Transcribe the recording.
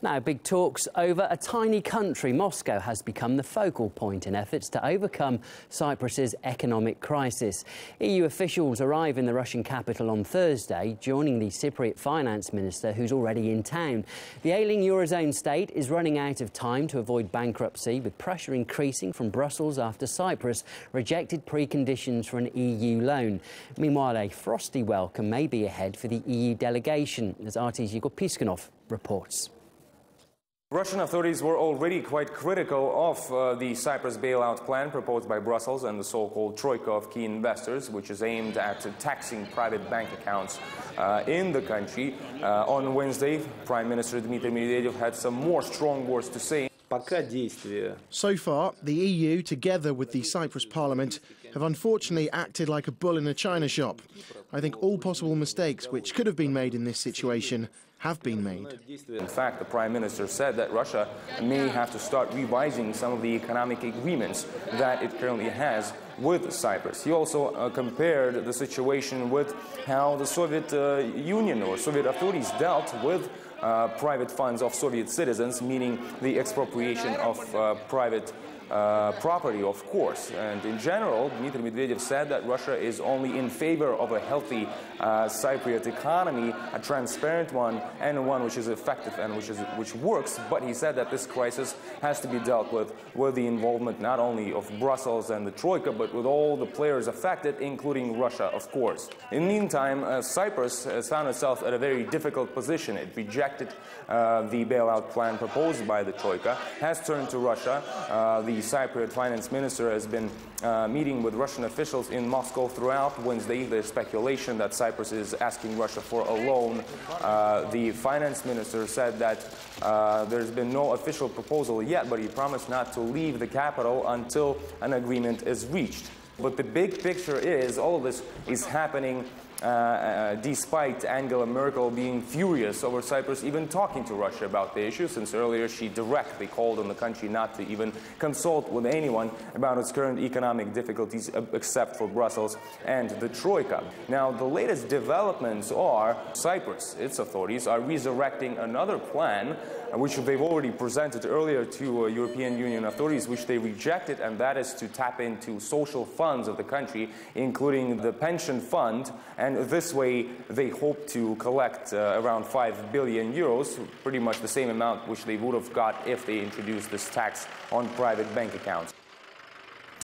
Now, big talks over a tiny country. Moscow has become the focal point in efforts to overcome Cyprus's economic crisis. EU officials arrive in the Russian capital on Thursday, joining the Cypriot finance minister, who's already in town. The ailing Eurozone state is running out of time to avoid bankruptcy, with pressure increasing from Brussels after Cyprus rejected preconditions for an EU loan. Meanwhile, a frosty welcome may be ahead for the EU delegation, as RT's Igor Piskunov reports. Russian authorities were already quite critical of the Cyprus bailout plan proposed by Brussels and the so-called troika of key investors, which is aimed at taxing private bank accounts in the country. On Wednesday, Prime Minister Dmitry Medvedev had some more strong words to say. So far, the EU, together with the Cyprus Parliament, have unfortunately acted like a bull in a china shop. I think all possible mistakes which could have been made in this situation have been made. In fact, the Prime Minister said that Russia may have to start revising some of the economic agreements that it currently has with Cyprus. He also compared the situation with how the Soviet Union or Soviet authorities dealt with private funds of Soviet citizens, meaning the expropriation of private property, of course. And in general, Dmitry Medvedev said that Russia is only in favor of a healthy Cypriot economy, a transparent one, and one which is effective and which works. But he said that this crisis has to be dealt with the involvement not only of Brussels and the Troika, but with all the players affected, including Russia, of course. In the meantime, Cyprus has found itself at a very difficult position. It rejected the bailout plan proposed by the Troika, has turned to Russia. The Cypriot finance minister has been meeting with Russian officials in Moscow throughout Wednesday. There's speculation that Cyprus is asking Russia for a loan. The finance minister said that there's been no official proposal yet, but he promised not to leave the capital until an agreement is reached. But the big picture is all of this is happening despite Angela Merkel being furious over Cyprus even talking to Russia about the issue, since earlier she directly called on the country not to even consult with anyone about its current economic difficulties except for Brussels and the Troika. Now, the latest developments are Cyprus, its authorities, are resurrecting another plan which they've already presented earlier to European Union authorities, which they rejected, and that is to tap into social funds of the country, including the pension fund. And this way, they hope to collect around 5 billion euros, pretty much the same amount which they would have got if they introduced this tax on private bank accounts.